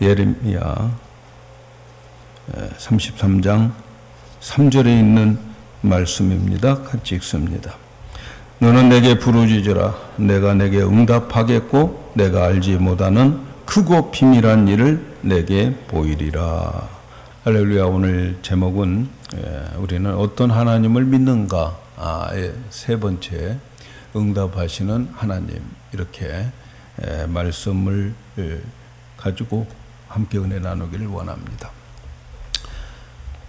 예레미야 33장 3절에 있는 말씀입니다. 같이 읽습니다. 너는 내게 부르짖으라. 내가 내게 응답하겠고 내가 알지 못하는 크고 비밀한 일을 내게 보이리라. 할렐루야. 오늘 제목은 우리는 어떤 하나님을 믿는가의 세 번째, 응답하시는 하나님, 이렇게 말씀을 가지고 함께 은혜 나누기를 원합니다.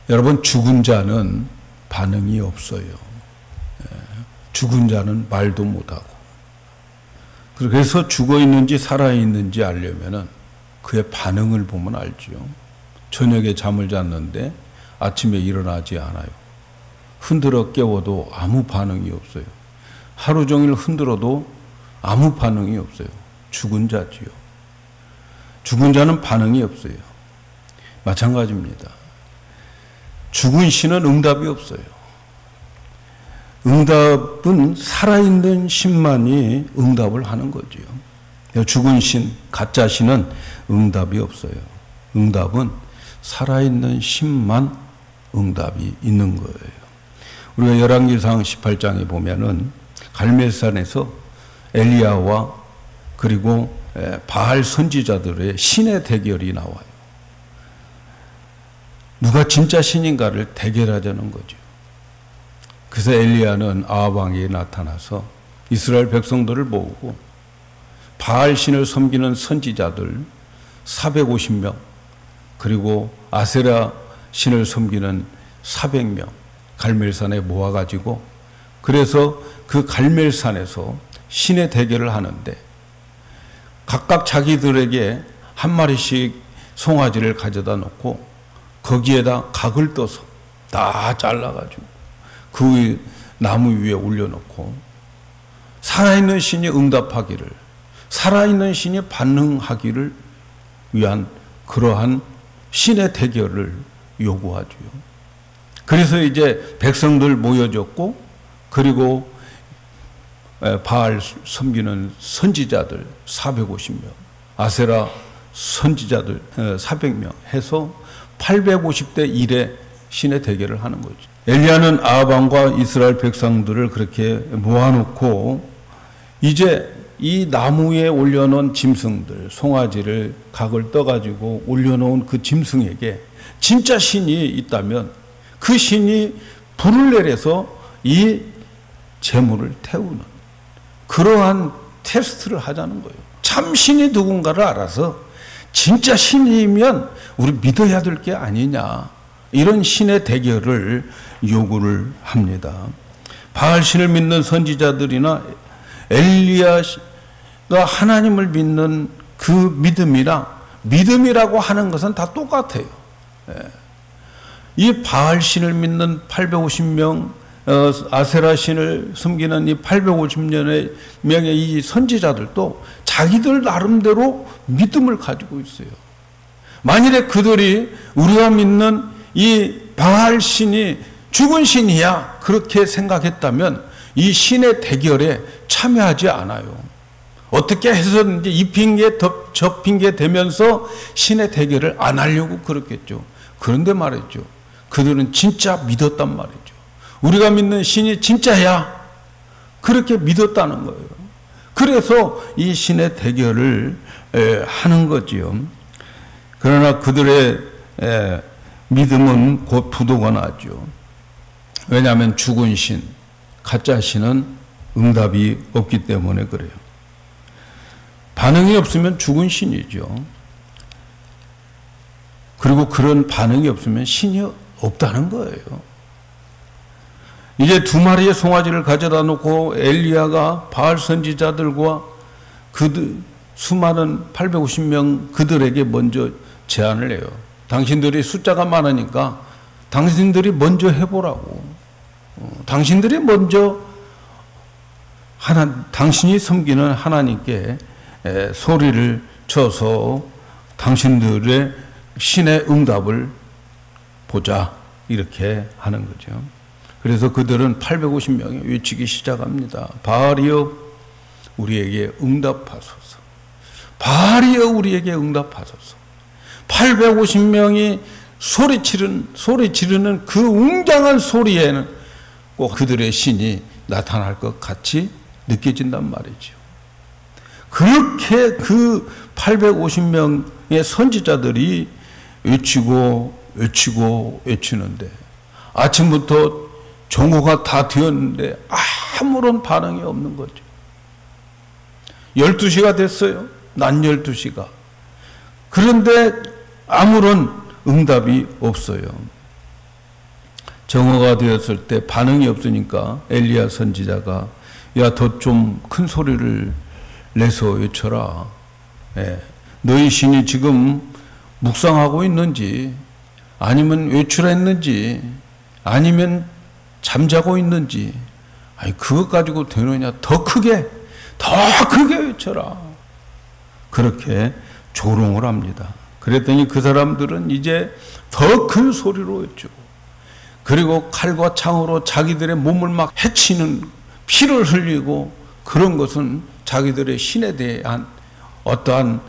여러분, 죽은 자는 반응이 없어요. 죽은 자는 말도 못하고. 그래서 죽어 있는지 살아 있는지 알려면은 그의 반응을 보면 알지요. 저녁에 잠을 잤는데 아침에 일어나지 않아요. 흔들어 깨워도 아무 반응이 없어요. 하루 종일 흔들어도 아무 반응이 없어요. 죽은 자지요. 죽은 자는 반응이 없어요. 마찬가지입니다. 죽은 신은 응답이 없어요. 응답은 살아있는 신만이 응답을 하는 거지요. 죽은 신, 가짜 신은 응답이 없어요. 응답은 살아있는 신만 응답이 있는 거예요. 우리가 열왕기상 18장에 보면은 갈멜산에서 엘리야와 그리고 바알 선지자들의 신의 대결이 나와요. 누가 진짜 신인가를 대결하자는 거죠. 그래서 엘리야는 아합 왕에게 나타나서 이스라엘 백성들을 모으고 바알 신을 섬기는 선지자들 450명, 그리고 아세라 신을 섬기는 400명 갈멜산에 모아가지고, 그래서 그 갈멜산에서 신의 대결을 하는데 각각 자기들에게 한 마리씩 송아지를 가져다 놓고 거기에다 각을 떠서 다 잘라가지고 그 나무 위에 올려놓고 살아있는 신이 응답하기를, 살아있는 신이 반응하기를 위한 그러한 신의 대결을 요구하죠. 그래서 이제 백성들 모여졌고, 그리고 바알 섬기는 선지자들 450명, 아세라 선지자들 400명 해서 850대 1의 신의 대결을 하는 거죠. 엘리야는 아합 왕과 이스라엘 백성들을 그렇게 모아놓고 이제 이 나무에 올려놓은 짐승들, 송아지를 각을 떠가지고 올려놓은 그 짐승에게 진짜 신이 있다면 그 신이 불을 내려서 이 재물을 태우는 그러한 테스트를 하자는 거예요. 참 신이 누군가를 알아서 진짜 신이면 우리 믿어야 될 게 아니냐, 이런 신의 대결을 요구를 합니다. 바알 신을 믿는 선지자들이나 엘리야가 하나님을 믿는 그 믿음이라고 하는 것은 다 똑같아요. 이 바알 신을 믿는 850명, 아세라 신을 섬기는 이 850명의 이 선지자들도 자기들 나름대로 믿음을 가지고 있어요. 만일에 그들이 우리가 믿는 이 바알 신이 죽은 신이야 그렇게 생각했다면 이 신의 대결에 참여하지 않아요. 어떻게 해서든지 이 핑계 저 핑계 대면서 신의 대결을 안 하려고 그렇겠죠. 그런데 말이죠, 그들은 진짜 믿었단 말이죠. 우리가 믿는 신이 진짜야 그렇게 믿었다는 거예요. 그래서 이 신의 대결을 하는 거지요. 그러나 그들의 믿음은 곧 부도가 나죠. 왜냐하면 죽은 신, 가짜 신은 응답이 없기 때문에 그래요. 반응이 없으면 죽은 신이죠. 그리고 그런 반응이 없으면 신이 없다는 거예요. 이제 2마리의 송아지를 가져다 놓고 엘리야가 바알 선지자들과 그 수많은 850명 그들에게 먼저 제안을 해요. 당신들이 숫자가 많으니까 당신들이 먼저 해보라고. 당신들이 먼저 당신이 섬기는 하나님께 소리를 쳐서 당신들의 신의 응답을 보자, 이렇게 하는 거죠. 그래서 그들은 850명이 외치기 시작합니다. 바알이여 우리에게 응답하소서. 바알이여 우리에게 응답하소서. 850명이 소리 지르는 그 웅장한 소리에는 꼭 그들의 신이 나타날 것 같이 느껴진단 말이죠. 그렇게 그 850명의 선지자들이 외치는데 아침부터 정오가 다 되었는데 아무런 반응이 없는 거죠. 12시가 됐어요. 낮 12시가. 그런데 아무런 응답이 없어요. 정오가 되었을 때 반응이 없으니까 엘리야 선지자가 야, 더 좀 큰 소리를 내서 외쳐라. 너희 신이 지금 묵상하고 있는지 아니면 외출했는지 아니면 잠자고 있는지 그것 가지고 되느냐. 더 크게 외쳐라. 그렇게 조롱을 합니다. 그랬더니 그 사람들은 이제 더 큰 소리로 외치고 그리고 칼과 창으로 자기들의 몸을 막 해치는 피를 흘리고 그런 것은 자기들의 신에 대한 어떠한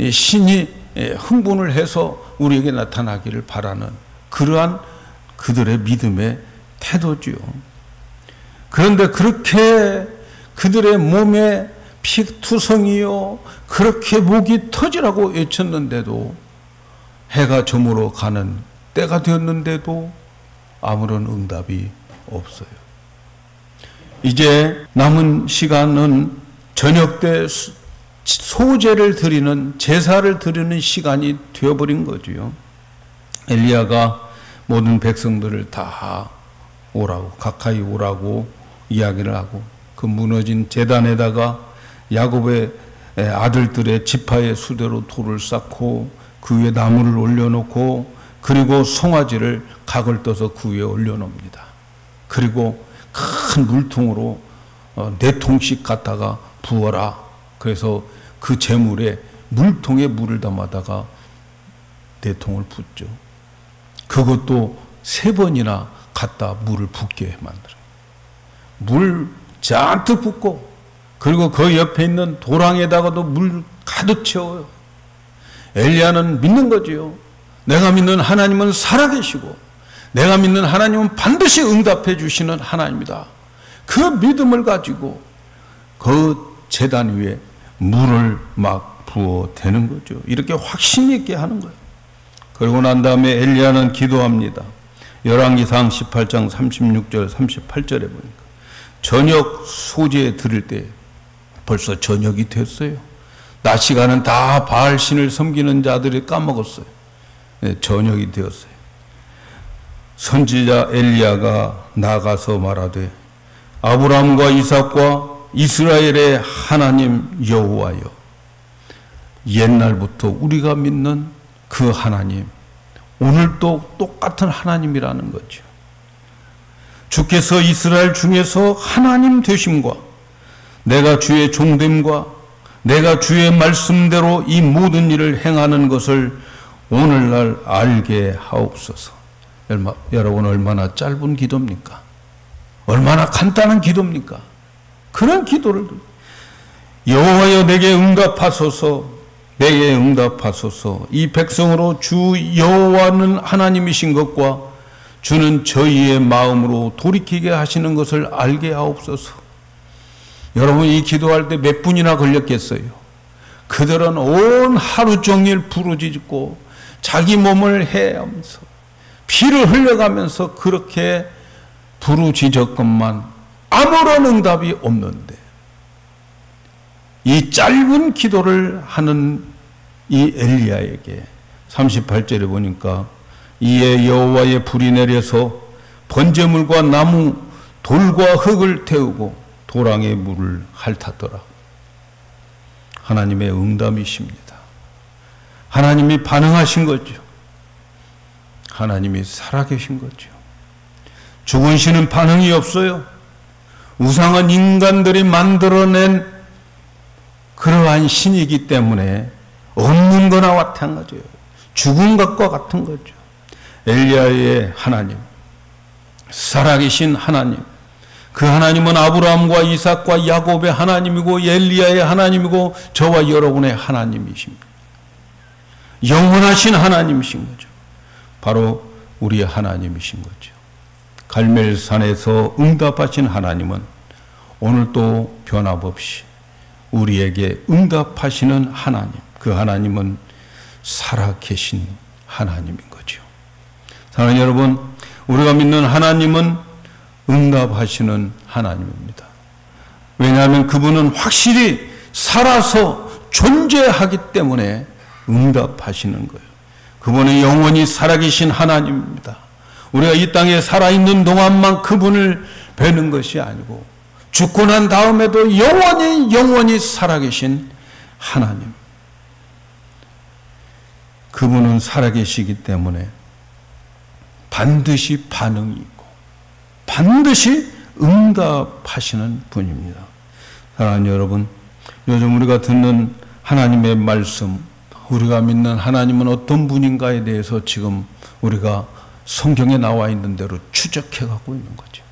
신이 흥분을 해서 우리에게 나타나기를 바라는 그러한 그들의 믿음의 태도지요. 그런데 그렇게 그들의 몸에 피투성이요 그렇게 목이 터지라고 외쳤는데도 해가 저물어 가는 때가 되었는데도 아무런 응답이 없어요. 이제 남은 시간은 저녁 때 소제를 드리는 제사를 드리는 시간이 되어버린 거지요. 엘리야가 모든 백성들을 다 오라고 가까이 오라고 이야기를 하고 그 무너진 제단에다가 야곱의 아들들의 지파의 수대로 돌을 쌓고 그 위에 나무를 올려놓고 그리고 송아지를 각을 떠서 그 위에 올려놓습니다. 그리고 큰 물통으로 4통씩 갖다가 부어라. 그래서 그 제물에 물통에 물을 담아다가 4통을 붓죠. 그것도 3번이나 갖다 물을 붓게 만들어요. 물 잔뜩 붓고 그리고 그 옆에 있는 도랑에다가도 물 가득 채워요. 엘리야는 믿는 거지요. 내가 믿는 하나님은 살아계시고 내가 믿는 하나님은 반드시 응답해 주시는 하나님이다. 그 믿음을 가지고 그 제단 위에 물을 막 부어대는 거죠. 이렇게 확신 있게 하는 거예요. 그러고 난 다음에 엘리야는 기도합니다. 열왕기상 18장 36절 38절에 보니까 저녁 소제에 드릴 때 벌써 저녁이 됐어요. 낮 시간은 다 바알 신을 섬기는 자들이 까먹었어요. 저녁이 되었어요. 선지자 엘리야가 나가서 말하되 아브라함과 이삭과 이스라엘의 하나님 여호와여, 옛날부터 우리가 믿는 그 하나님, 오늘도 똑같은 하나님이라는 거죠. 주께서 이스라엘 중에서 하나님 되심과 내가 주의 종됨과 내가 주의 말씀대로 이 모든 일을 행하는 것을 오늘날 알게 하옵소서. 여러분, 얼마나 짧은 기도입니까? 얼마나 간단한 기도입니까? 그런 기도를 여호와여 내게 응답하소서, 내게 응답하소서. 이 백성으로 주 여호와는 하나님이신 것과 주는 저희의 마음으로 돌이키게 하시는 것을 알게 하옵소서. 여러분, 이 기도할 때 몇 분이나 걸렸겠어요? 그들은 온 하루 종일 부르짖고 자기 몸을 해하면서 피를 흘려가면서 그렇게 부르짖었건만 아무런 응답이 없는데, 이 짧은 기도를 하는 이 엘리야에게 38절에 보니까 이에 여호와의 불이 내려서 번제물과 나무 돌과 흙을 태우고 도랑에 물을 핥았더라. 하나님의 응답이십니다. 하나님이 반응하신 거죠. 하나님이 살아계신 거죠. 죽은 신은 반응이 없어요. 우상은 인간들이 만들어낸 그러한 신이기 때문에 없는 거나 마찬가지예요. 죽은 것과 같은 거죠. 엘리야의 하나님, 살아계신 하나님, 그 하나님은 아브라함과 이삭과 야곱의 하나님이고 엘리야의 하나님이고 저와 여러분의 하나님이십니다. 영원하신 하나님이신 거죠. 바로 우리의 하나님이신 거죠. 갈멜산에서 응답하신 하나님은 오늘도 변함없이 우리에게 응답하시는 하나님, 그 하나님은 살아계신 하나님인 거죠. 사랑하는 여러분, 우리가 믿는 하나님은 응답하시는 하나님입니다. 왜냐하면 그분은 확실히 살아서 존재하기 때문에 응답하시는 거예요. 그분은 영원히 살아계신 하나님입니다. 우리가 이 땅에 살아있는 동안만 그분을 뵈는 것이 아니고 죽고 난 다음에도 영원히 살아계신 하나님. 그분은 살아계시기 때문에 반드시 반응이 있고 반드시 응답하시는 분입니다. 사랑하는 여러분, 요즘 우리가 듣는 하나님의 말씀, 우리가 믿는 하나님은 어떤 분인가에 대해서 지금 우리가 성경에 나와 있는 대로 추적해 갖고 있는 거죠.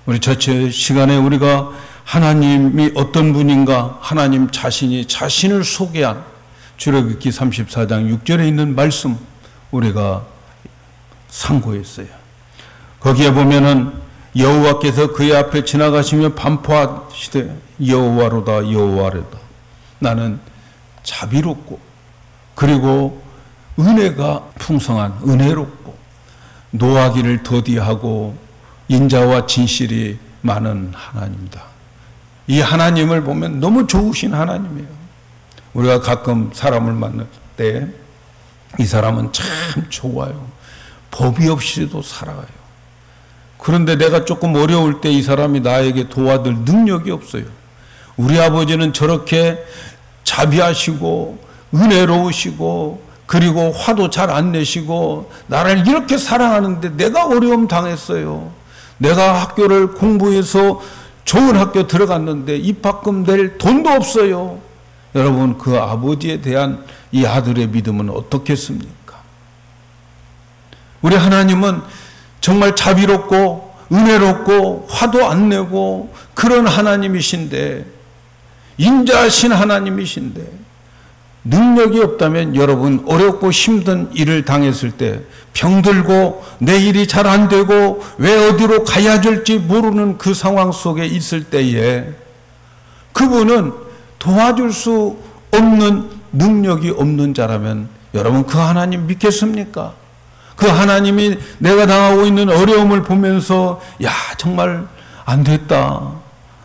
우리 전체 시간에 우리가 하나님이 어떤 분인가, 하나님 자신이 자신을 소개한 출애굽기 34장 6절에 있는 말씀 우리가 상고했어요. 거기에 보면은 여호와께서 그의 앞에 지나가시며 반포하시되 여호와로다 여호와로다, 나는 자비롭고 그리고 은혜가 풍성한 은혜롭고 노하기를 더디하고 인자와 진실이 많은 하나님이다. 이 하나님을 보면 너무 좋으신 하나님이에요. 우리가 가끔 사람을 만날 때 이 사람은 참 좋아요. 법이 없이도 살아가요. 그런데 내가 조금 어려울 때 이 사람이 나에게 도와줄 능력이 없어요. 우리 아버지는 저렇게 자비하시고 은혜로우시고 그리고 화도 잘 안 내시고 나를 이렇게 사랑하는데 내가 어려움 당했어요. 내가 학교를 공부해서 좋은 학교 들어갔는데 입학금 낼 돈도 없어요. 여러분, 그 아버지에 대한 이 아들의 믿음은 어떻겠습니까? 우리 하나님은 정말 자비롭고 은혜롭고 화도 안 내고 그런 하나님이신데, 인자하신 하나님이신데, 능력이 없다면 여러분 어렵고 힘든 일을 당했을 때 병들고 내 일이 잘 안 되고 왜 어디로 가야 될지 모르는 그 상황 속에 있을 때에 그분은 도와줄 수 없는 능력이 없는 자라면 여러분 그 하나님 믿겠습니까? 그 하나님이 내가 당하고 있는 어려움을 보면서 야 정말 안 됐다,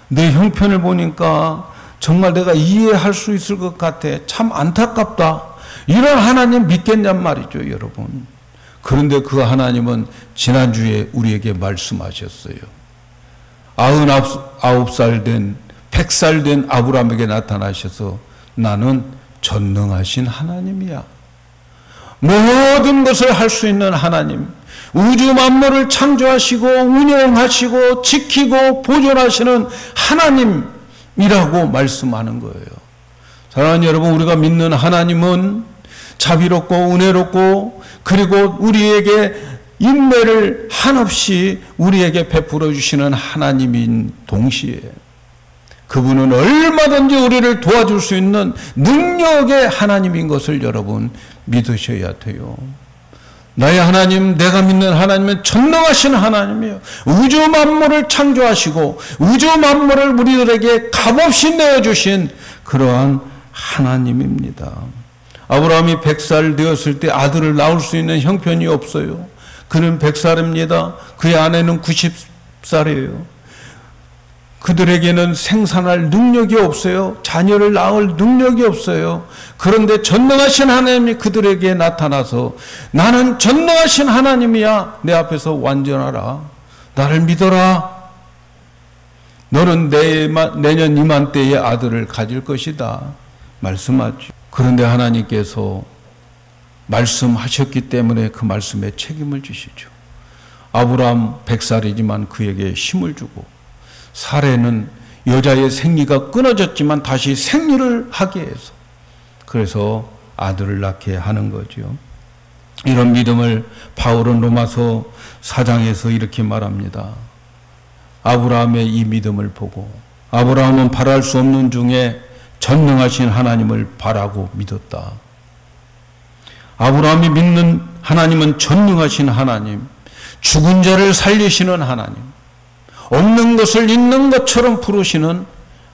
내 형편을 보니까 정말 내가 이해할 수 있을 것 같아, 참 안타깝다, 이런 하나님 믿겠냔 말이죠 여러분. 그런데 그 하나님은 지난주에 우리에게 말씀하셨어요. 99살 된 100살 된 아브라함에게 나타나셔서 나는 전능하신 하나님이야, 모든 것을 할 수 있는 하나님, 우주 만물을 창조하시고 운영하시고 지키고 보존하시는 하나님이라고 말씀하는 거예요. 사랑하는 여러분, 우리가 믿는 하나님은 자비롭고 은혜롭고 그리고 우리에게 인내를 한없이 우리에게 베풀어 주시는 하나님인 동시에 그분은 얼마든지 우리를 도와줄 수 있는 능력의 하나님인 것을 여러분 믿으셔야 돼요. 나의 하나님, 내가 믿는 하나님은 전능하신 하나님이에요. 우주 만물을 창조하시고 우주 만물을 우리들에게 값없이 내어주신 그러한 하나님입니다. 아브라함이 100살 되었을 때 아들을 낳을 수 있는 형편이 없어요. 그는 100살입니다. 그의 아내는 90살이에요. 그들에게는 생산할 능력이 없어요. 자녀를 낳을 능력이 없어요. 그런데 전능하신 하나님이 그들에게 나타나서 나는 전능하신 하나님이야, 내 앞에서 완전하라, 나를 믿어라, 너는 내년 이맘때에 아들을 가질 것이다 말씀하죠. 그런데 하나님께서 말씀하셨기 때문에 그 말씀에 책임을 지시죠. 아브라함 100살이지만 그에게 힘을 주고, 사례는 여자의 생리가 끊어졌지만 다시 생리를 하게 해서 그래서 아들을 낳게 하는 거죠. 이런 믿음을 바울은 로마서 4장에서 이렇게 말합니다. 아브라함의 이 믿음을 보고 아브라함은 바랄 수 없는 중에 전능하신 하나님을 바라고 믿었다. 아브라함이 믿는 하나님은 전능하신 하나님, 죽은 자를 살리시는 하나님, 없는 것을 있는 것처럼 부르시는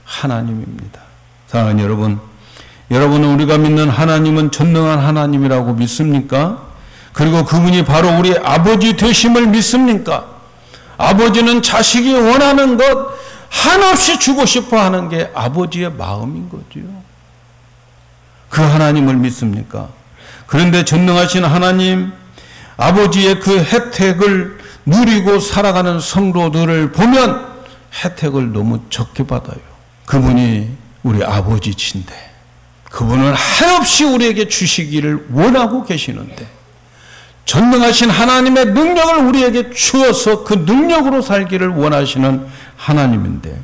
하나님입니다. 사랑하는 여러분, 여러분은 우리가 믿는 하나님은 전능한 하나님이라고 믿습니까? 그리고 그분이 바로 우리 아버지 되심을 믿습니까? 아버지는 자식이 원하는 것 한없이 주고 싶어 하는 게 아버지의 마음인 거죠. 그 하나님을 믿습니까? 그런데 전능하신 하나님, 아버지의 그 혜택을 누리고 살아가는 성도들을 보면 혜택을 너무 적게 받아요. 그분이 우리 아버지신데, 그분은 한없이 우리에게 주시기를 원하고 계시는데, 전능하신 하나님의 능력을 우리에게 주어서 그 능력으로 살기를 원하시는 하나님인데,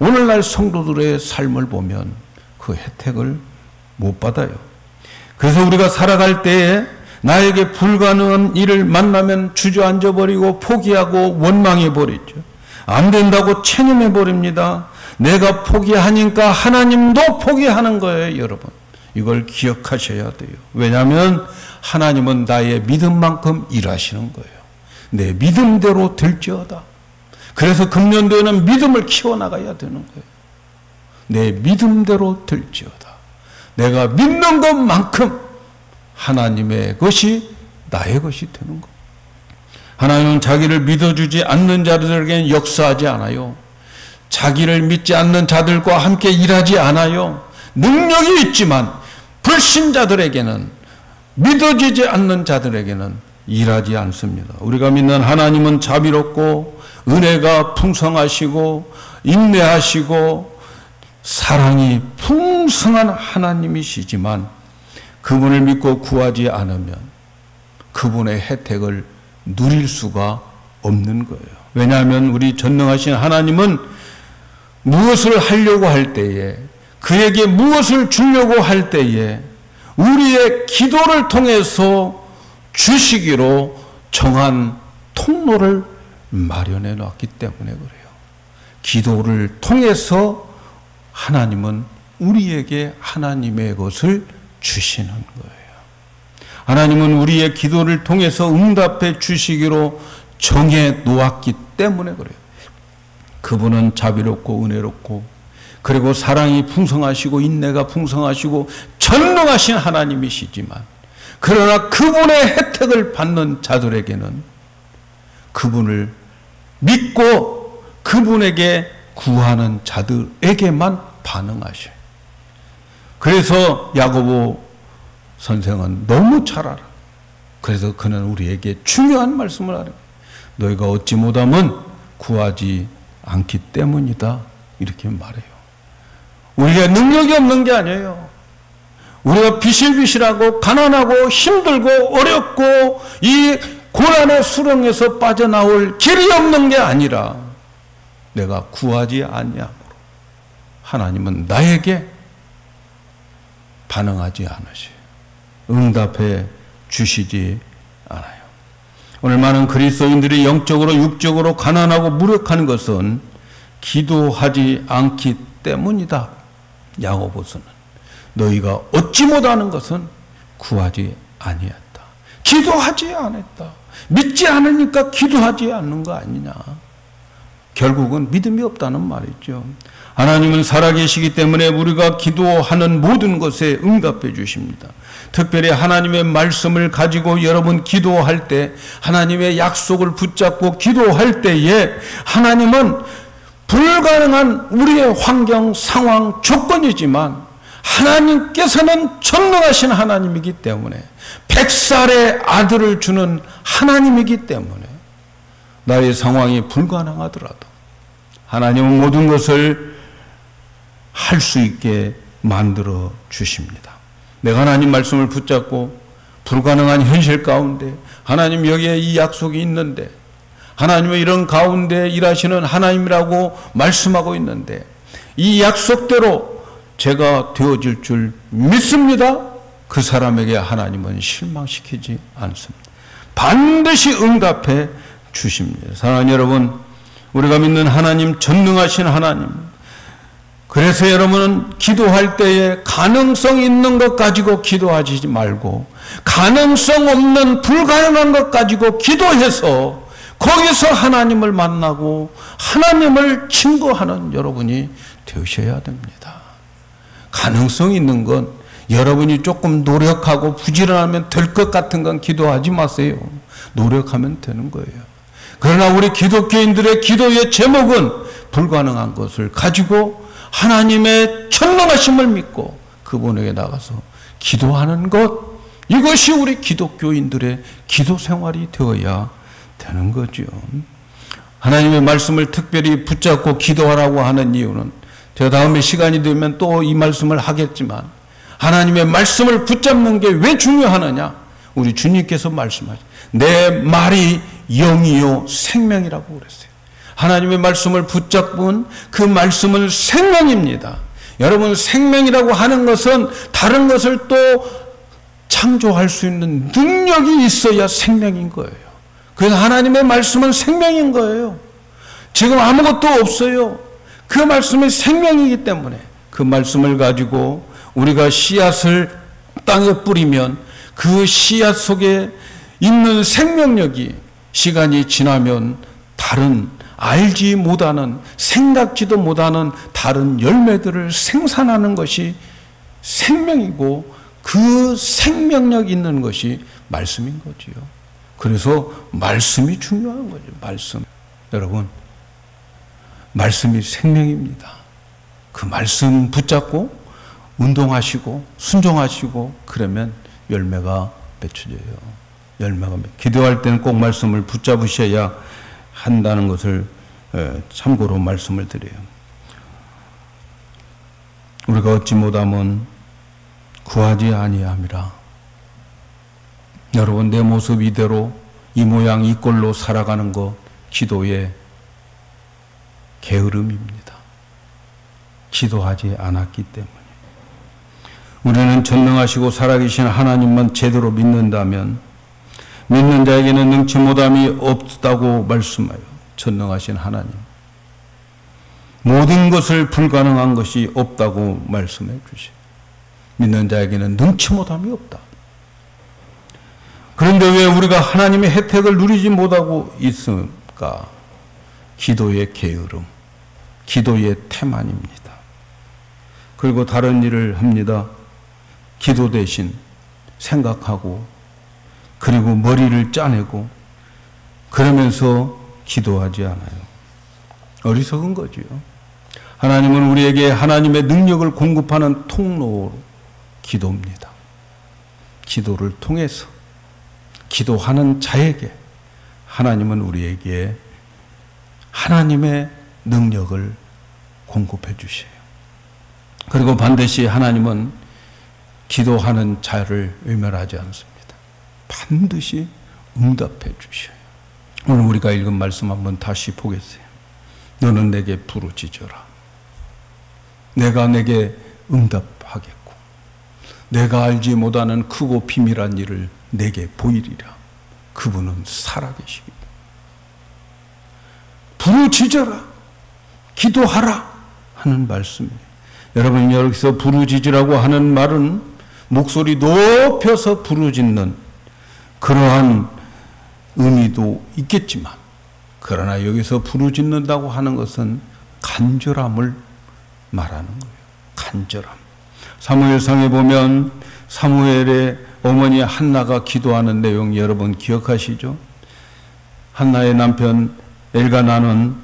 오늘날 성도들의 삶을 보면 그 혜택을 못 받아요. 그래서 우리가 살아갈 때에 나에게 불가능한 일을 만나면 주저앉아 버리고 포기하고 원망해 버리죠. 안 된다고 체념해 버립니다. 내가 포기하니까 하나님도 포기하는 거예요, 여러분. 이걸 기억하셔야 돼요. 왜냐하면 하나님은 나의 믿음만큼 일하시는 거예요. 내 믿음대로 될지어다. 그래서 금년도에는 믿음을 키워나가야 되는 거예요. 내 믿음대로 될지어다. 내가 믿는 것만큼 하나님의 것이 나의 것이 되는 것. 하나님은 자기를 믿어주지 않는 자들에게는 역사하지 않아요. 자기를 믿지 않는 자들과 함께 일하지 않아요. 능력이 있지만 불신자들에게는, 믿어지지 않는 자들에게는 일하지 않습니다. 우리가 믿는 하나님은 자비롭고 은혜가 풍성하시고 인내하시고 사랑이 풍성한 하나님이시지만, 그분을 믿고 구하지 않으면 그분의 혜택을 누릴 수가 없는 거예요. 왜냐하면 우리 전능하신 하나님은 무엇을 하려고 할 때에, 그에게 무엇을 주려고 할 때에 우리의 기도를 통해서 주시기로 정한 통로를 마련해 놨기 때문에 그래요. 기도를 통해서 하나님은 우리에게 하나님의 것을 주시는 거예요. 하나님은 우리의 기도를 통해서 응답해 주시기로 정해 놓았기 때문에 그래요. 그분은 자비롭고 은혜롭고, 그리고 사랑이 풍성하시고 인내가 풍성하시고 전능하신 하나님이시지만, 그러나 그분의 혜택을 받는 자들에게는 그분을 믿고 그분에게 구하는 자들에게만 반응하셔요. 그래서 야고보 선생은 너무 잘 알아. 그래서 그는 우리에게 중요한 말씀을 하는 거예요. 너희가 얻지 못하면 구하지 않기 때문이다, 이렇게 말해요. 우리가 능력이 없는 게 아니에요. 우리가 비실비실하고 가난하고 힘들고 어렵고 이 고난의 수렁에서 빠져나올 길이 없는 게 아니라 내가 구하지 않냐므로 하나님은 나에게 반응하지 않으셔요. 응답해 주시지 않아요. 오늘 많은 그리스도인들이 영적으로 육적으로 가난하고 무력한 것은 기도하지 않기 때문이다. 야고보서는 너희가 얻지 못하는 것은 구하지 아니했다. 기도하지 않았다. 믿지 않으니까 기도하지 않는 거 아니냐. 결국은 믿음이 없다는 말이죠. 하나님은 살아계시기 때문에 우리가 기도하는 모든 것에 응답해 주십니다. 특별히 하나님의 말씀을 가지고 여러분 기도할 때, 하나님의 약속을 붙잡고 기도할 때에 하나님은 불가능한 우리의 환경, 상황, 조건이지만 하나님께서는 전능하신 하나님이기 때문에, 100살의 아들을 주는 하나님이기 때문에 나의 상황이 불가능하더라도 하나님은 모든 것을 할 수 있게 만들어 주십니다. 내가 하나님 말씀을 붙잡고 불가능한 현실 가운데 하나님 여기에 이 약속이 있는데, 하나님의 이런 가운데 일하시는 하나님이라고 말씀하고 있는데 이 약속대로 제가 되어질 줄 믿습니다. 그 사람에게 하나님은 실망시키지 않습니다. 반드시 응답해 주십니다. 사랑하는 여러분, 우리가 믿는 하나님, 전능하신 하나님, 그래서 여러분은 기도할 때에 가능성 있는 것 가지고 기도하지 말고 가능성 없는 불가능한 것 가지고 기도해서 거기서 하나님을 만나고 하나님을 증거하는 여러분이 되셔야 됩니다. 가능성 있는 건 여러분이 조금 노력하고 부지런하면 될 것 같은 건 기도하지 마세요. 노력하면 되는 거예요. 그러나 우리 기독교인들의 기도의 제목은 불가능한 것을 가지고 하나님의 전능하심을 믿고 그분에게 나가서 기도하는 것, 이것이 우리 기독교인들의 기도 생활이 되어야 되는 거죠. 하나님의 말씀을 특별히 붙잡고 기도하라고 하는 이유는 제가 다음에 시간이 되면 또 이 말씀을 하겠지만 하나님의 말씀을 붙잡는 게 왜 중요하느냐? 우리 주님께서 말씀하셨어요. 내 말이 영이요 생명이라고 그랬어요. 하나님의 말씀을 붙잡은 그 말씀은 생명입니다. 여러분, 생명이라고 하는 것은 다른 것을 또 창조할 수 있는 능력이 있어야 생명인 거예요. 그래서 하나님의 말씀은 생명인 거예요. 지금 아무것도 없어요. 그 말씀이 생명이기 때문에 그 말씀을 가지고 우리가 씨앗을 땅에 뿌리면 그 씨앗 속에 있는 생명력이 시간이 지나면 다른 알지 못하는, 생각지도 못하는 다른 열매들을 생산하는 것이 생명이고 그 생명력 있는 것이 말씀인 거지요. 그래서 말씀이 중요한 거죠. 말씀. 여러분, 말씀이 생명입니다. 그 말씀 붙잡고 운동하시고 순종하시고 그러면 열매가 맺혀져요. 기도할 때는 꼭 말씀을 붙잡으셔야 한다는 것을 참고로 말씀을 드려요. 우리가 얻지 못하면 구하지 아니함이라. 여러분, 내 모습 이대로 이 모양 이 꼴로 살아가는 것 기도의 게으름입니다. 기도하지 않았기 때문에. 우리는 전능하시고 살아계신 하나님만 제대로 믿는다면 믿는 자에게는 능치 못함이 없다고 말씀하여 전능하신 하나님, 모든 것을 불가능한 것이 없다고 말씀해 주시오. 믿는 자에게는 능치 못함이 없다. 그런데 왜 우리가 하나님의 혜택을 누리지 못하고 있습니까? 기도의 게으름, 기도의 태만입니다. 그리고 다른 일을 합니다. 기도 대신 생각하고 그리고 머리를 짜내고 그러면서 기도하지 않아요. 어리석은 거지요. 하나님은 우리에게 하나님의 능력을 공급하는 통로로 기도입니다. 기도를 통해서 기도하는 자에게 하나님은 우리에게 하나님의 능력을 공급해 주셔요. 그리고 반드시 하나님은 기도하는 자를 외면하지 않습니다. 반드시 응답해 주셔요. 오늘 우리가 읽은 말씀 한번 다시 보겠어요. 너는 내게 부르짖어라. 내가 내게 응답하겠고 내가 알지 못하는 크고 비밀한 일을 내게 보이리라. 그분은 살아계시기 부르짖어라, 기도하라 하는 말씀이에요. 여러분, 여기서 부르짖으라고 하는 말은 목소리 높여서 부르짖는 그러한 의미도 있겠지만, 그러나 여기서 부르짖는다고 하는 것은 간절함을 말하는 거예요. 간절함. 사무엘상에 보면 사무엘의 어머니 한나가 기도하는 내용 여러분 기억하시죠? 한나의 남편 엘가나는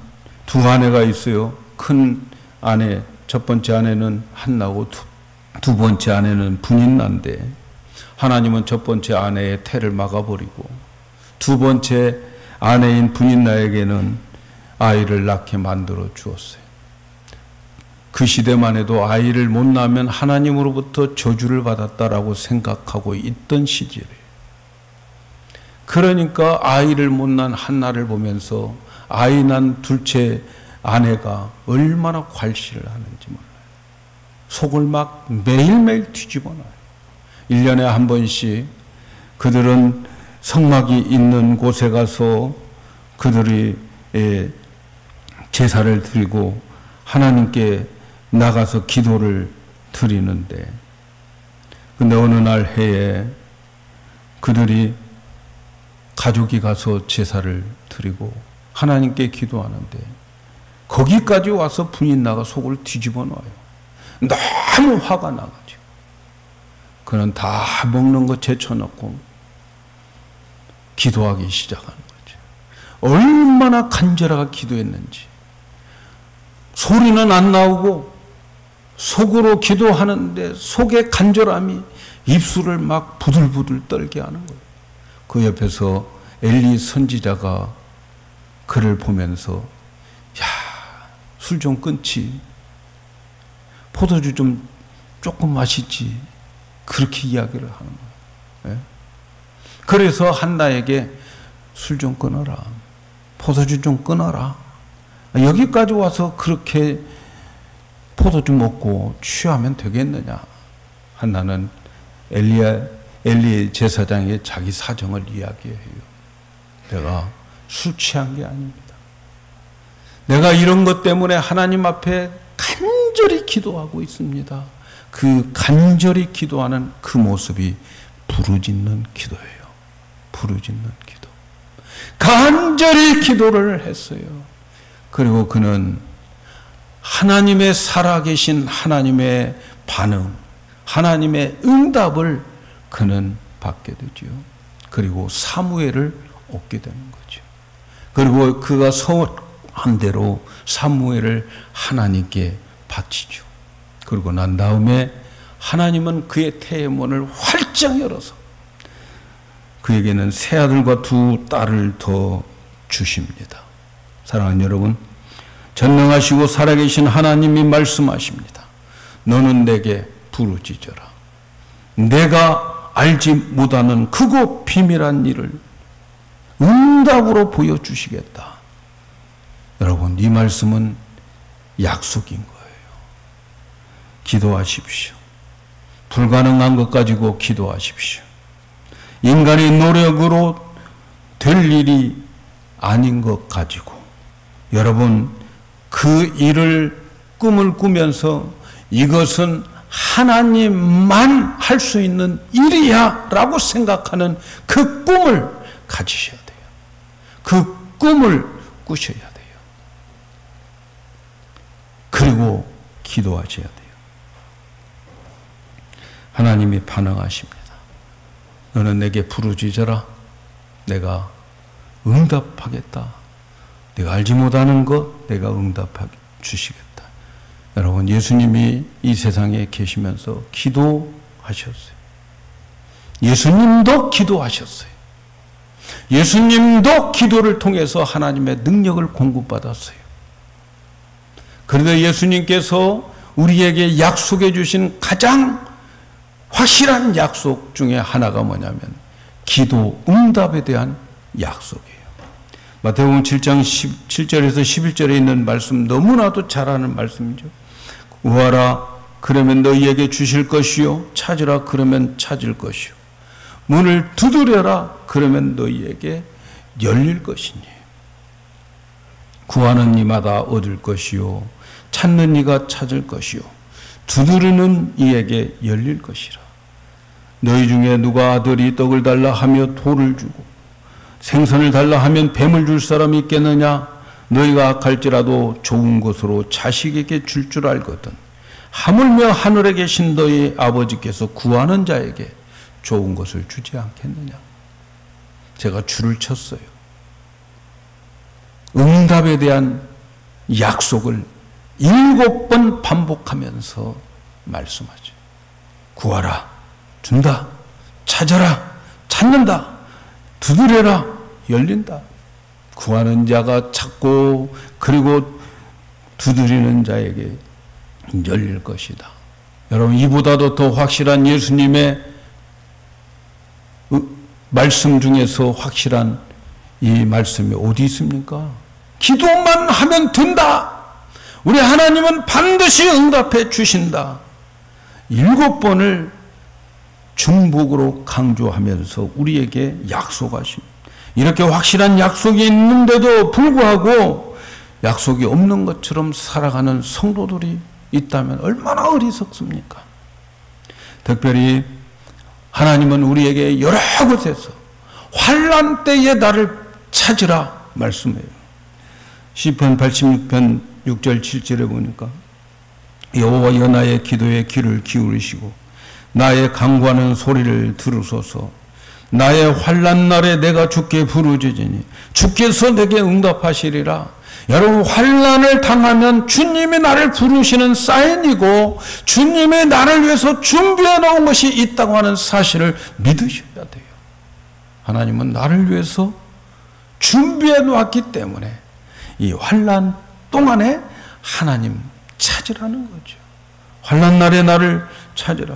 두 아내가 있어요. 큰 아내, 첫 번째 아내는 한나고 두 번째 아내는 분인나인데 하나님은 첫 번째 아내의 태를 막아버리고 두 번째 아내인 분인나에게는 아이를 낳게 만들어 주었어요. 그 시대만 해도 아이를 못 낳으면 하나님으로부터 저주를 받았다라고 생각하고 있던 시절이에요. 그러니까 아이를 못 낳은 한나를 보면서 아이 난 둘째 아내가 얼마나 괄시를 하는지 몰라요. 속을 막 매일매일 뒤집어 놔요. 1년에 한 번씩 그들은 성막이 있는 곳에 가서 그들이 제사를 드리고 하나님께 나가서 기도를 드리는데, 근데 어느 날 해에 그들이 가족이 가서 제사를 드리고 하나님께 기도하는데 거기까지 와서 분이 나가 속을 뒤집어 놔요. 너무 화가 나가지고 그는 다 먹는 거 제쳐놓고 기도하기 시작하는 거죠. 얼마나 간절하게 기도했는지. 소리는 안 나오고 속으로 기도하는데 속의 간절함이 입술을 막 부들부들 떨게 하는 거예요. 그 옆에서 엘리 선지자가 그를 보면서, 야, 술 좀 끊지, 포도주 좀 조금 마시지, 그렇게 이야기를 하는 거예요. 예? 그래서 한나에게 술 좀 끊어라, 포도주 좀 끊어라, 여기까지 와서 그렇게 포도주 먹고 취하면 되겠느냐. 한나는 엘리 제사장의 자기 사정을 이야기해요. 내가 술 취한 게 아닙니다. 내가 이런 것 때문에 하나님 앞에 간절히 기도하고 있습니다. 그 간절히 기도하는 그 모습이 부르짖는 기도예요. 부르짖는 기도. 간절히 기도를 했어요. 그리고 그는 하나님의 살아계신 하나님의 반응, 하나님의 응답을 그는 받게 되죠. 그리고 사무엘을 얻게 되는 거죠. 그리고 그가 서원한 대로 사무엘을 하나님께 바치죠. 그리고 난 다음에 하나님은 그의 태의 문을 활짝 열어서 그에게는 세 아들과 두 딸을 더 주십니다. 사랑하는 여러분, 전능하시고 살아계신 하나님이 말씀하십니다. 너는 내게 부르짖어라. 내가 알지 못하는 크고 비밀한 일을 응답으로 보여주시겠다. 여러분, 이 말씀은 약속인 거예요. 기도하십시오. 불가능한 것 가지고 기도하십시오. 인간의 노력으로 될 일이 아닌 것 가지고 여러분, 그 일을 꿈을 꾸면서 이것은 하나님만 할 수 있는 일이야 라고 생각하는 그 꿈을 가지셔야 돼요. 그 꿈을 꾸셔야 돼요. 그리고 기도하셔야 돼요. 하나님이 반응하십니다. 너는 내게 부르짖어라. 내가 응답하겠다. 내가 알지 못하는 것 내가 응답해 주시겠다. 여러분, 예수님이 이 세상에 계시면서 기도하셨어요. 예수님도 기도하셨어요. 예수님도 기도를 통해서 하나님의 능력을 공급받았어요. 그런데 예수님께서 우리에게 약속해 주신 가장 확실한 약속 중에 하나가 뭐냐면 기도 응답에 대한 약속이에요. 마태복음 7장 7절에서 11절에 있는 말씀, 너무나도 잘 아는 말씀이죠. 구하라 그러면 너희에게 주실 것이요, 찾으라 그러면 찾을 것이요, 문을 두드려라 그러면 너희에게 열릴 것이니, 구하는 이마다 얻을 것이요, 찾는 이가 찾을 것이요, 두드리는 이에게 열릴 것이라. 너희 중에 누가 아들이 떡을 달라 하며 돌을 주고 생선을 달라 하면 뱀을 줄 사람이 있겠느냐? 너희가 악할지라도 좋은 것으로 자식에게 줄 줄 알거든. 하물며 하늘에 계신 너희 아버지께서 구하는 자에게 좋은 것을 주지 않겠느냐? 제가 줄을 쳤어요. 응답에 대한 약속을 7번 반복하면서 말씀하죠. 구하라, 준다. 찾아라, 찾는다. 두드려라, 열린다. 구하는 자가 찾고 그리고 두드리는 자에게 열릴 것이다. 여러분, 이보다도 더 확실한 예수님의 말씀 중에서 확실한 이 말씀이 어디 있습니까? 기도만 하면 된다. 우리 하나님은 반드시 응답해 주신다. 7번을 중복으로 강조하면서 우리에게 약속하십니다. 이렇게 확실한 약속이 있는데도 불구하고 약속이 없는 것처럼 살아가는 성도들이 있다면 얼마나 어리석습니까? 특별히 하나님은 우리에게 여러 곳에서 환난 때에 나를 찾으라 말씀해요. 시편 86편 6절 7절에 보니까 여호와여 나의 기도에 귀를 기울이시고 나의 간구하는 소리를 들으소서. 나의 환난 날에 내가 주께 부르짖으니 주께서 내게 응답하시리라. 여러분, 환난을 당하면 주님이 나를 부르시는 사인이고 주님이 나를 위해서 준비해 놓은 것이 있다고 하는 사실을 믿으셔야 돼요. 하나님은 나를 위해서 준비해 놓았기 때문에 이 환난 동안에 하나님 찾으라는 거죠. 환난 날에 나를 찾으라.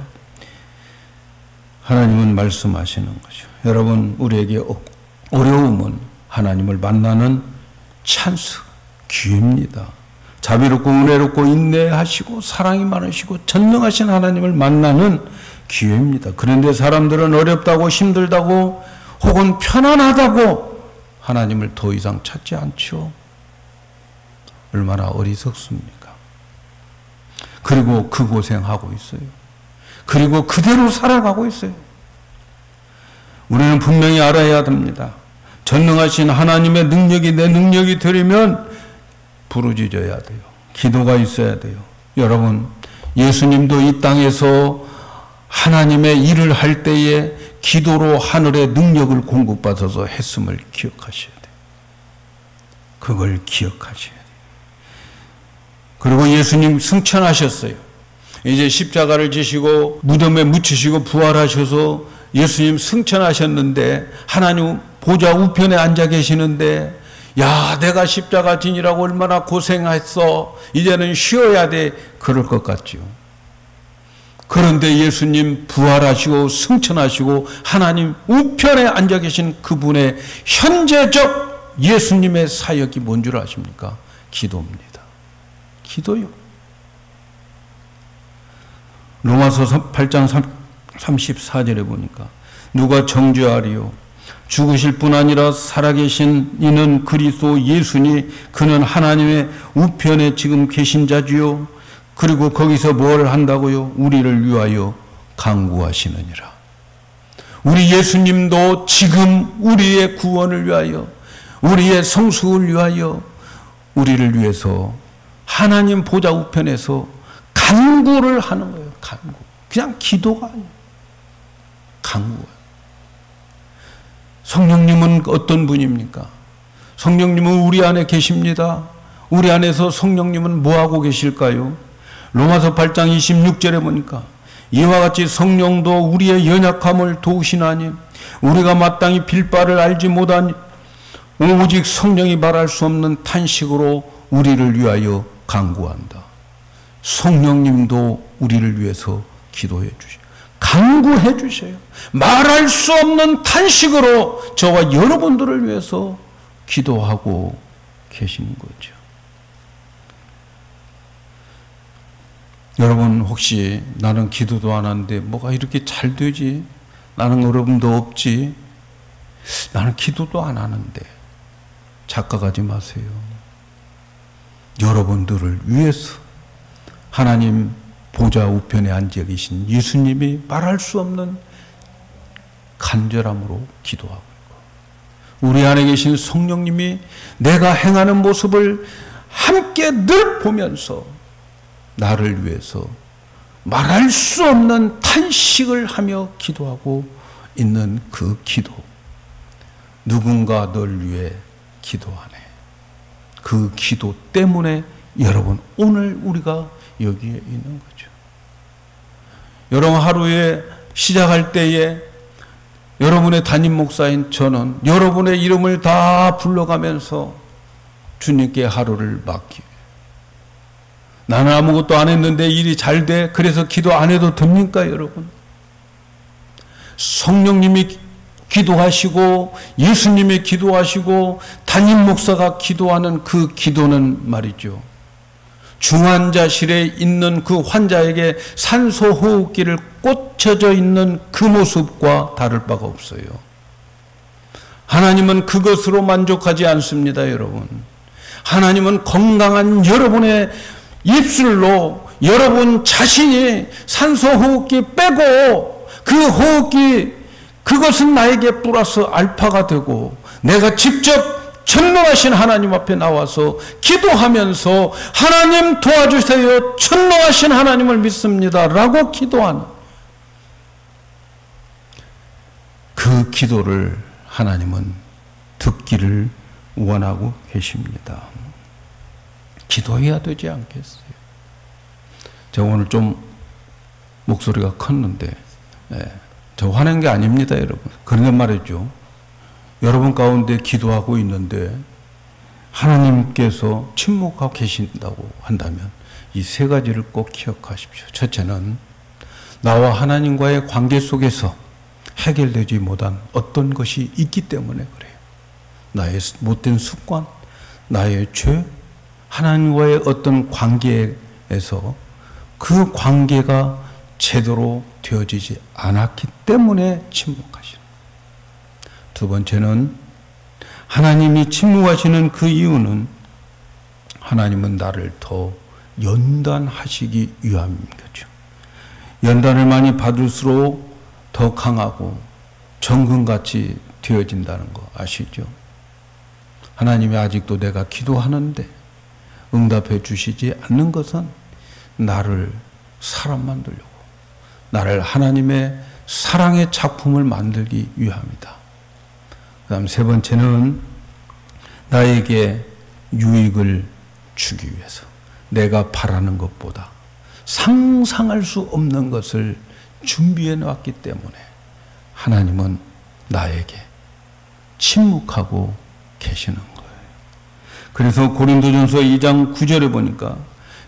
하나님은 말씀하시는 거죠. 여러분, 우리에게 어려움은 하나님을 만나는 찬스, 기회입니다. 자비롭고 은혜롭고 인내하시고 사랑이 많으시고 전능하신 하나님을 만나는 기회입니다. 그런데 사람들은 어렵다고 힘들다고 혹은 편안하다고 하나님을 더 이상 찾지 않죠. 얼마나 어리석습니까? 그리고 그 고생하고 있어요. 그리고 그대로 살아가고 있어요. 우리는 분명히 알아야 됩니다. 전능하신 하나님의 능력이 내 능력이 되려면 부르짖어야 돼요. 기도가 있어야 돼요. 여러분, 예수님도 이 땅에서 하나님의 일을 할 때에 기도로 하늘의 능력을 공급받아서 했음을 기억하셔야 돼요. 그걸 기억하셔야 돼요. 그리고 예수님 승천하셨어요. 이제 십자가를 지시고 무덤에 묻히시고 부활하셔서 예수님 승천하셨는데 하나님 보좌 우편에 앉아 계시는데, 야, 내가 십자가 지니라고 얼마나 고생했어. 이제는 쉬어야 돼. 그럴 것 같죠. 그런데 예수님 부활하시고 승천하시고 하나님 우편에 앉아 계신 그분의 현재적 예수님의 사역이 뭔 줄 아십니까? 기도입니다. 기도요. 로마서 8장 34절에 보니까 누가 정죄하리요? 죽으실 뿐 아니라 살아계신 이는 그리스도 예수니 그는 하나님의 우편에 지금 계신 자지요. 그리고 거기서 뭘 한다고요? 우리를 위하여 간구하시느니라. 우리 예수님도 지금 우리의 구원을 위하여, 우리의 성숙을 위하여, 우리를 위해서 하나님 보좌 우편에서 간구를 하는 거예요. 간구. 그냥 기도가 아니에요. 간구예요. 성령님은 어떤 분입니까? 성령님은 우리 안에 계십니다. 우리 안에서 성령님은 뭐하고 계실까요? 로마서 8장 26절에 보니까 이와 같이 성령도 우리의 연약함을 도우시나니 우리가 마땅히 빌 바를 알지 못하니 오직 성령이 말할 수 없는 탄식으로 우리를 위하여 간구한다. 성령님도 우리를 위해서 기도해 주셔요. 간구해 주셔요. 말할 수 없는 탄식으로 저와 여러분들을 위해서 기도하고 계시는 거죠. 여러분, 혹시 나는 기도도 안 하는데 뭐가 이렇게 잘 되지? 나는 어려움도 없지? 나는 기도도 안 하는데 착각하지 마세요. 여러분들을 위해서 하나님 보좌 우편에 앉아 계신 예수님이 말할 수 없는 간절함으로 기도하고 있고, 우리 안에 계신 성령님이 내가 행하는 모습을 함께 늘 보면서 나를 위해서 말할 수 없는 탄식을 하며 기도하고 있는 그 기도. 누군가 널 위해 기도하네. 그 기도 때문에 여러분, 오늘 우리가 여기에 있는 거죠. 여러분, 하루에 시작할 때에 여러분의 담임 목사인 저는 여러분의 이름을 다 불러가면서 주님께 하루를 맡기고, 나는 아무것도 안 했는데 일이 잘 돼. 그래서 기도 안 해도 됩니까, 여러분? 성령님이 기도하시고 예수님이 기도하시고 담임 목사가 기도하는 그 기도는 말이죠, 중환자실에 있는 그 환자에게 산소 호흡기를 꽂혀져 있는 그 모습과 다를 바가 없어요. 하나님은 그것으로 만족하지 않습니다, 여러분. 하나님은 건강한 여러분의 입술로 여러분 자신이 산소 호흡기 빼고 그 호흡기 그것은 나에게 플러스 알파가 되고 내가 직접 전능하신 하나님 앞에 나와서 기도하면서 하나님 도와주세요. 전능하신 하나님을 믿습니다. 라고 기도하는 그 기도를 하나님은 듣기를 원하고 계십니다. 기도해야 되지 않겠어요? 제가 오늘 좀 목소리가 컸는데 저 화낸 게 아닙니다, 여러분. 그런 말이죠. 여러분 가운데 기도하고 있는데 하나님께서 침묵하고 계신다고 한다면 이 세 가지를 꼭 기억하십시오. 첫째는 나와 하나님과의 관계 속에서 해결되지 못한 어떤 것이 있기 때문에 그래요. 나의 못된 습관, 나의 죄, 하나님과의 어떤 관계에서 그 관계가 제대로 되어지지 않았기 때문에 침묵하시는. 두 번째는 하나님이 침묵하시는 그 이유는 하나님은 나를 더 연단하시기 위함인 거죠. 연단을 많이 받을수록 더 강하고 정금같이 되어진다는 거 아시죠? 하나님이 아직도 내가 기도하는데 응답해 주시지 않는 것은 나를 사람 만들려고, 나를 하나님의 사랑의 작품을 만들기 위함이다. 그 다음 세 번째는 나에게 유익을 주기 위해서 내가 바라는 것보다 상상할 수 없는 것을 준비해 놨기 때문에 하나님은 나에게 침묵하고 계시는 거예요. 그래서 고린도전서 2장 9절에 보니까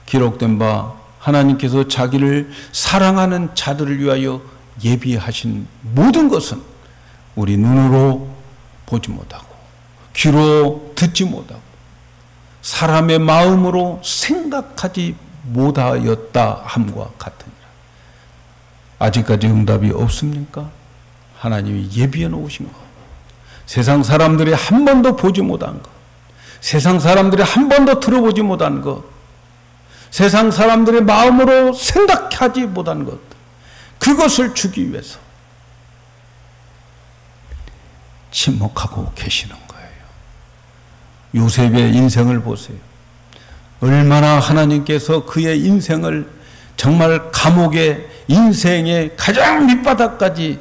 기록된 바 하나님께서 자기를 사랑하는 자들을 위하여 예비하신 모든 것은 우리 눈으로 보지 못하고 귀로 듣지 못하고 사람의 마음으로 생각하지 못하였다 함과 같으니라. 아직까지 응답이 없습니까? 하나님이 예비해 놓으신 것, 세상 사람들이 한 번도 보지 못한 것, 세상 사람들이 한 번도 들어보지 못한 것, 세상 사람들의 마음으로 생각하지 못한 것, 그것을 주기 위해서 침묵하고 계시는 거예요. 요셉의 인생을 보세요. 얼마나 하나님께서 그의 인생을 정말 감옥의 인생의 가장 밑바닥까지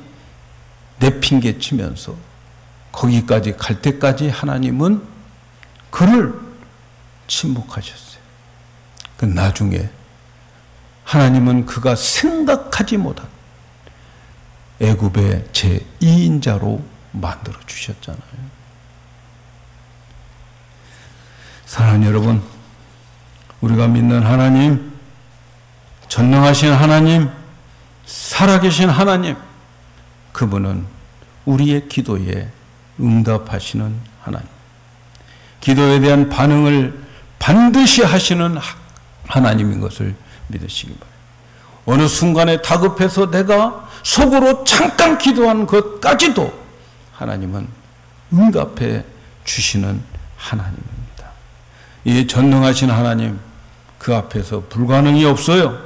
내팽개치면서 거기까지 갈 때까지 하나님은 그를 침묵하셨어요. 그 나중에 하나님은 그가 생각하지 못한 애굽의 제2인자로 만들어 주셨잖아요. 사랑하는 여러분, 우리가 믿는 하나님, 전능하신 하나님, 살아계신 하나님, 그분은 우리의 기도에 응답하시는 하나님, 기도에 대한 반응을 반드시 하시는 하나님인 것을 믿으시기 바랍니다. 어느 순간에 다급해서 내가 속으로 잠깐 기도한 것까지도 하나님은 응답해 주시는 하나님입니다. 이 전능하신 하나님, 그 앞에서 불가능이 없어요.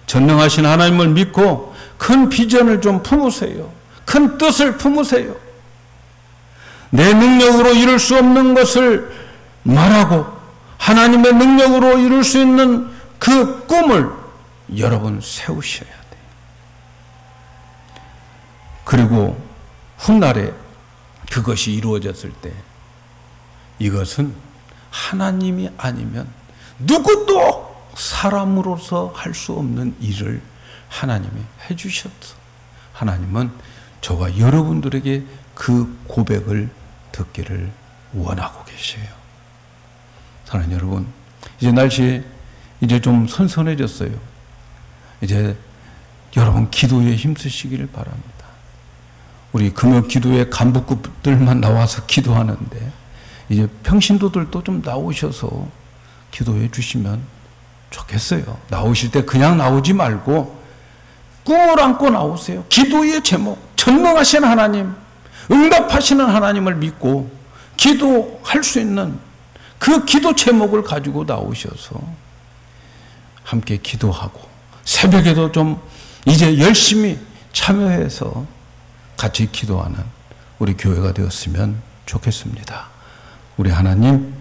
전능하신 하나님을 믿고 큰 비전을 좀 품으세요. 큰 뜻을 품으세요. 내 능력으로 이룰 수 없는 것을 말하고 하나님의 능력으로 이룰 수 있는 그 꿈을 여러분 세우셔야 돼요. 그리고 훗날에 그것이 이루어졌을 때 이것은 하나님이 아니면 누구도 사람으로서 할 수 없는 일을 하나님이 해주셨어. 하나님은 저와 여러분들에게 그 고백을 듣기를 원하고 계세요. 사랑하는 여러분, 이제 날씨 이제 좀 선선해졌어요. 이제 여러분 기도에 힘쓰시기를 바랍니다. 우리 금요 기도회 간부급들만 나와서 기도하는데 이제 평신도들도 좀 나오셔서 기도해 주시면 좋겠어요. 나오실 때 그냥 나오지 말고 꿈을 안고 나오세요. 기도의 제목, 전능하신 하나님, 응답하시는 하나님을 믿고 기도할 수 있는 그 기도 제목을 가지고 나오셔서 함께 기도하고 새벽에도 좀 이제 열심히 참여해서 같이 기도하는 우리 교회가 되었으면 좋겠습니다. 우리 하나님,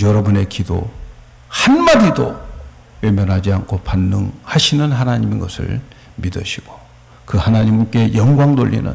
여러분의 기도 한마디도 외면하지 않고 반응하시는 하나님인 것을 믿으시고 그 하나님께 영광 돌리는